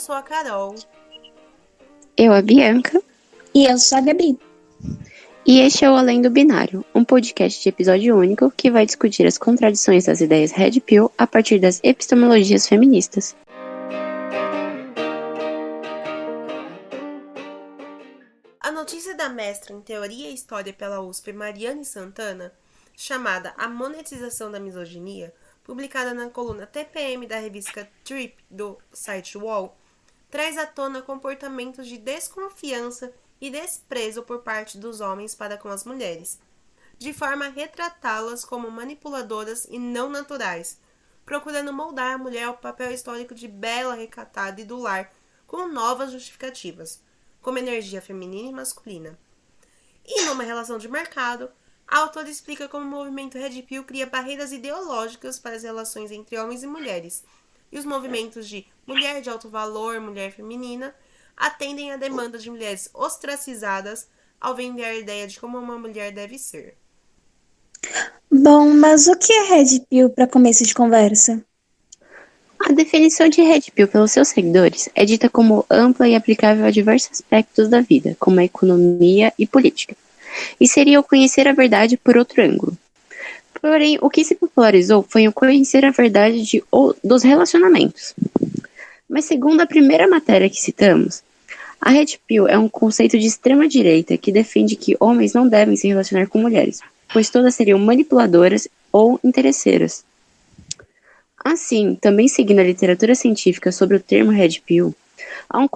sou a Carol. Eu, a Bianca. E eu sou a Gabi. E este é o Além do Binário, um podcast de episódio único que vai discutir as contradições das ideias Red Pill a partir das epistemologias feministas. A notícia da mestra em Teoria e História pela USP, Mariane Santana, chamada A Monetização da Misoginia, publicada na coluna TPM da revista Trip do site UOL, traz à tona comportamentos de desconfiança e desprezo por parte dos homens para com as mulheres, de forma a retratá-las como manipuladoras e não naturais, procurando moldar a mulher ao papel histórico de bela, recatada e do lar, com novas justificativas, como energia feminina e masculina. E numa relação de mercado, a autora explica como o movimento Red Pill cria barreiras ideológicas para as relações entre homens e mulheres, e os movimentos de mulher de alto valor, mulher feminina, atendem à demanda de mulheres ostracizadas ao vender a ideia de como uma mulher deve ser. Bom, mas o que é Red Pill para começo de conversa? A definição de Red Pill pelos seus seguidores é dita como ampla e aplicável a diversos aspectos da vida, como a economia e política, e seria o conhecer a verdade por outro ângulo. Porém, o que se popularizou foi o conhecer a verdade dos relacionamentos. Mas segundo a primeira matéria que citamos, a Red Pill é um conceito de extrema-direita que defende que homens não devem se relacionar com mulheres, pois todas seriam manipuladoras ou interesseiras. Assim, também seguindo a literatura científica sobre o termo Red Pill, há um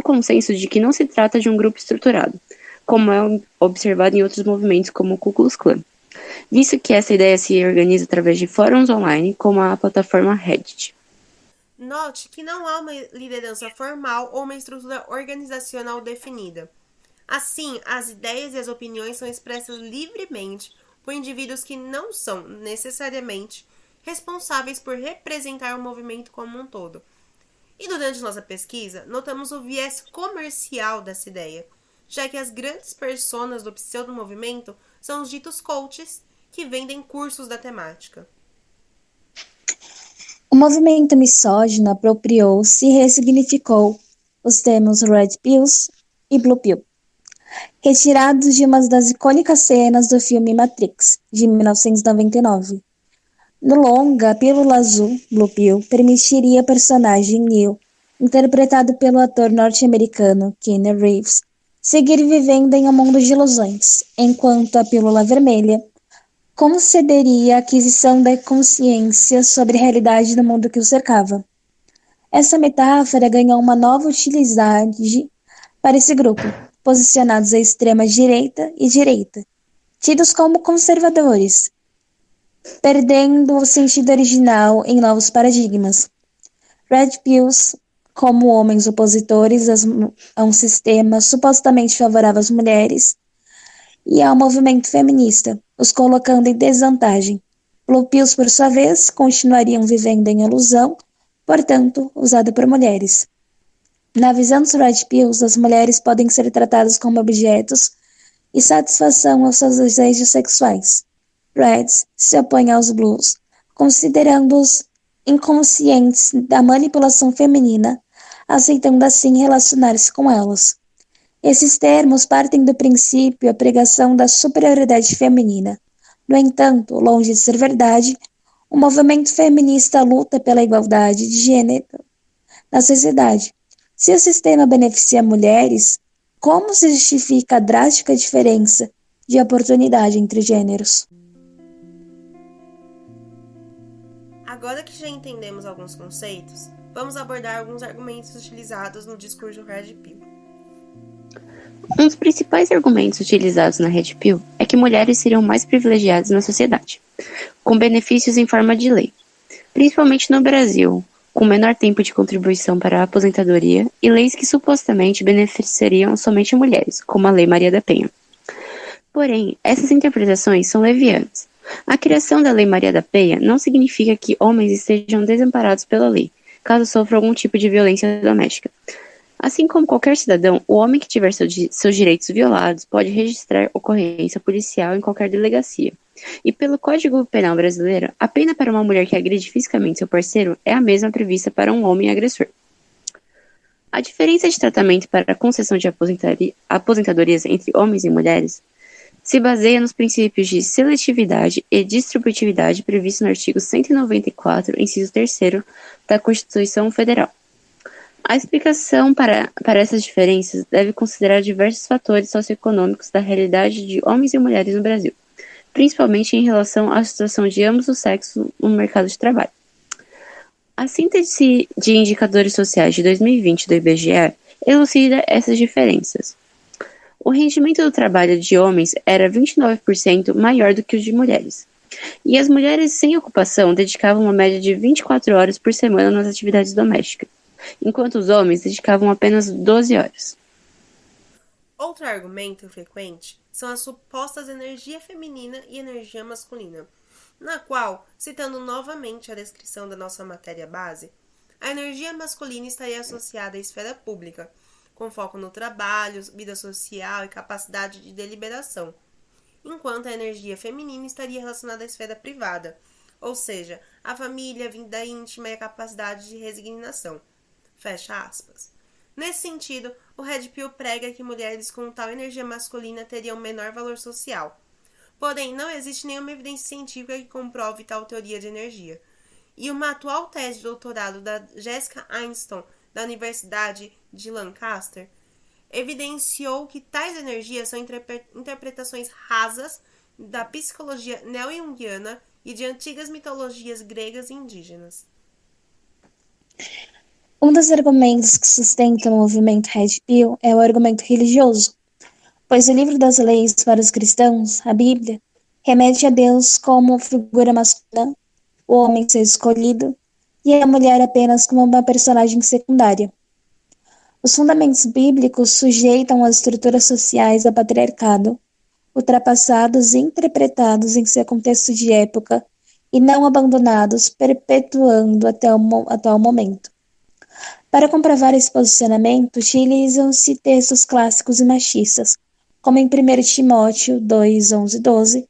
consenso de que não se trata de um grupo estruturado, como é observado em outros movimentos como o Ku Klux Klan, visto que essa ideia se organiza através de fóruns online, como a plataforma Reddit. Note que não há uma liderança formal ou uma estrutura organizacional definida. Assim, as ideias e as opiniões são expressas livremente por indivíduos que não são, necessariamente, responsáveis por representar o movimento como um todo. E durante nossa pesquisa, notamos o viés comercial dessa ideia, já que as grandes personas do pseudo-movimento são os ditos coaches, que vendem cursos da temática. O movimento misógino apropriou-se e ressignificou os termos Red Pills e Blue Pill, retirados de uma das icônicas cenas do filme Matrix, de 1999. No longa, a pílula azul, Blue Pill, permitiria ao personagem Neo, interpretado pelo ator norte-americano Keanu Reeves, seguir vivendo em um mundo de ilusões, enquanto a pílula vermelha concederia a aquisição da consciência sobre a realidade do mundo que o cercava. Essa metáfora ganhou uma nova utilidade para esse grupo, posicionados à extrema-direita e direita, tidos como conservadores, perdendo o sentido original em novos paradigmas. Red Pills, como homens opositores a um sistema supostamente favorável às mulheres e ao movimento feminista, os colocando em desvantagem. Blue Pills, por sua vez, continuariam vivendo em ilusão, portanto, usada por mulheres. Na visão dos Red Pills, as mulheres podem ser tratadas como objetos e satisfação aos seus desejos sexuais. Reds se opõem aos Blues, considerando-os inconscientes da manipulação feminina, aceitando assim relacionar-se com elas. Esses termos partem do princípio a pregação da superioridade feminina. No entanto, longe de ser verdade, o movimento feminista luta pela igualdade de gênero na sociedade. Se o sistema beneficia mulheres, como se justifica a drástica diferença de oportunidade entre gêneros? Agora que já entendemos alguns conceitos, vamos abordar alguns argumentos utilizados no discurso Red Pill. Um dos principais argumentos utilizados na Red Pill é que mulheres seriam mais privilegiadas na sociedade, com benefícios em forma de lei, principalmente no Brasil, com menor tempo de contribuição para a aposentadoria e leis que supostamente beneficiariam somente mulheres, como a Lei Maria da Penha. Porém, essas interpretações são levianas. A criação da Lei Maria da Penha não significa que homens estejam desamparados pela lei, caso sofram algum tipo de violência doméstica. Assim como qualquer cidadão, o homem que tiver seus direitos violados pode registrar ocorrência policial em qualquer delegacia. E pelo Código Penal brasileiro, a pena para uma mulher que agride fisicamente seu parceiro é a mesma prevista para um homem agressor. A diferença de tratamento para a concessão de aposentadorias entre homens e mulheres se baseia nos princípios de seletividade e distributividade previstos no artigo 194, inciso 3º da Constituição Federal. A explicação para essas diferenças deve considerar diversos fatores socioeconômicos da realidade de homens e mulheres no Brasil, principalmente em relação à situação de ambos os sexos no mercado de trabalho. A síntese de indicadores sociais de 2020 do IBGE elucida essas diferenças. O rendimento do trabalho de homens era 29% maior do que o de mulheres, e as mulheres sem ocupação dedicavam uma média de 24 horas por semana nas atividades domésticas, enquanto os homens dedicavam apenas 12 horas. Outro argumento frequente são as supostas energia feminina e energia masculina, na qual, citando novamente a descrição da nossa matéria base, a energia masculina estaria associada à esfera pública, com foco no trabalho, vida social e capacidade de deliberação, enquanto a energia feminina estaria relacionada à esfera privada, ou seja, à família, a vida íntima e a capacidade de resignação. Fecha aspas. Nesse sentido, o Red Pill prega que mulheres com tal energia masculina teriam menor valor social. Porém, não existe nenhuma evidência científica que comprove tal teoria de energia. E uma atual tese de doutorado da Jessica Ainston, da Universidade de Lancaster, evidenciou que tais energias são interpretações rasas da psicologia neo-junguiana e de antigas mitologias gregas e indígenas. Um dos argumentos que sustenta o movimento Red Pill é o argumento religioso, pois o livro das leis para os cristãos, a Bíblia, remete a Deus como figura masculina, o homem ser escolhido e a mulher apenas como uma personagem secundária. Os fundamentos bíblicos sujeitam as estruturas sociais ao patriarcado, ultrapassados e interpretados em seu contexto de época e não abandonados, perpetuando até o momento. Para comprovar esse posicionamento, utilizam-se textos clássicos e machistas, como em 1 Timóteo 2, 11 e 12,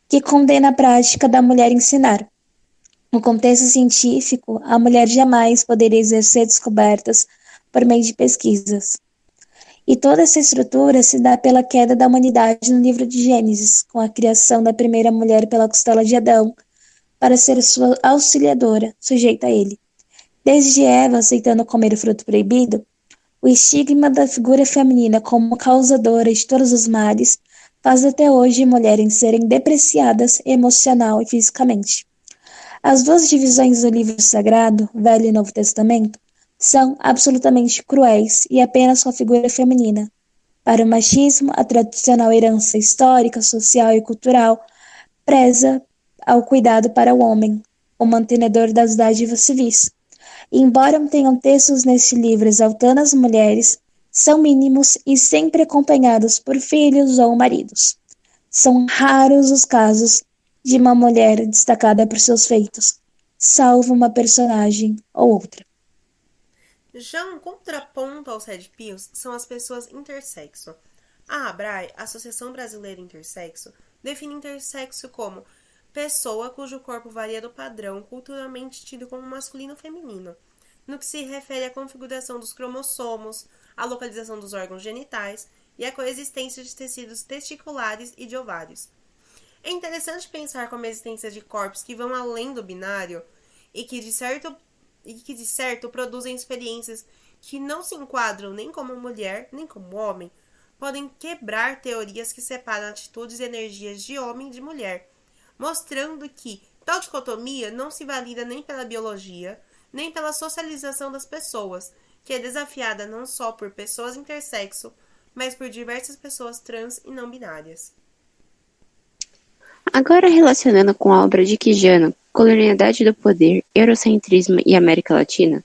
que condena a prática da mulher ensinar. No contexto científico, a mulher jamais poderia exercer descobertas por meio de pesquisas. E toda essa estrutura se dá pela queda da humanidade no livro de Gênesis, com a criação da primeira mulher pela costela de Adão, para ser sua auxiliadora, sujeita a ele. Desde Eva aceitando comer o fruto proibido, o estigma da figura feminina como causadora de todos os males faz até hoje mulheres serem depreciadas emocional e fisicamente. As duas divisões do livro sagrado, Velho e Novo Testamento, são absolutamente cruéis e apenas com a figura feminina. Para o machismo, a tradicional herança histórica, social e cultural preza ao cuidado para o homem, o mantenedor das dádivas civis. E, embora tenham textos neste livro exaltando as mulheres, são mínimos e sempre acompanhados por filhos ou maridos. São raros os casos de uma mulher destacada por seus feitos, salvo uma personagem ou outra. Já um contraponto aos Red Pills são as pessoas intersexo. A ABRAE, Associação Brasileira Intersexo, define intersexo como pessoa cujo corpo varia do padrão culturalmente tido como masculino ou feminino, no que se refere à configuração dos cromossomos, à localização dos órgãos genitais e à coexistência de tecidos testiculares e de ovários. É interessante pensar como a existência de corpos que vão além do binário e que de certo produzem experiências que não se enquadram nem como mulher nem como homem, podem quebrar teorias que separam atitudes e energias de homem e de mulher, mostrando que tal dicotomia não se valida nem pela biologia, nem pela socialização das pessoas, que é desafiada não só por pessoas intersexo, mas por diversas pessoas trans e não binárias. Agora, relacionando com a obra de Quijano, Colonialidade do Poder, Eurocentrismo e América Latina,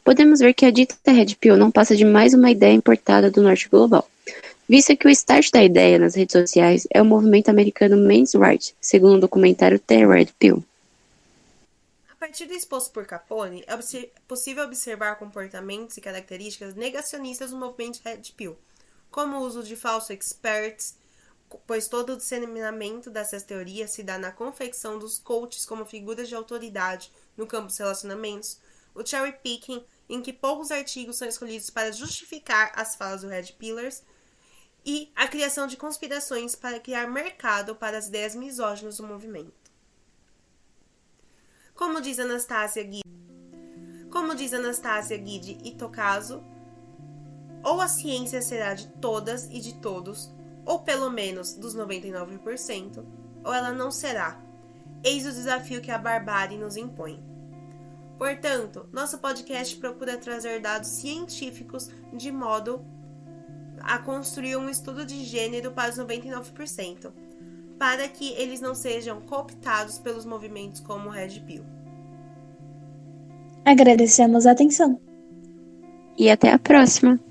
podemos ver que a dita Red Pill não passa de mais uma ideia importada do norte global, visto que o start da ideia nas redes sociais é o movimento americano Men's Right, segundo o documentário The Red Pill. A partir do exposto por Capone, é possível observar comportamentos e características negacionistas do movimento Red Pill, como o uso de falsos experts, pois todo o disseminamento dessas teorias se dá na confecção dos coaches como figuras de autoridade no campo dos relacionamentos, o cherry picking, em que poucos artigos são escolhidos para justificar as falas do Red Pillars, e a criação de conspirações para criar mercado para as ideias misóginas do movimento. Como diz Anastasia Guide e Tokaso, ou a ciência será de todas e de todos, ou pelo menos dos 99%, ou ela não será. Eis o desafio que a barbárie nos impõe. Portanto, nosso podcast procura trazer dados científicos de modo a construir um estudo de gênero para os 99%, para que eles não sejam cooptados pelos movimentos como o Red Pill. Agradecemos a atenção. E até a próxima!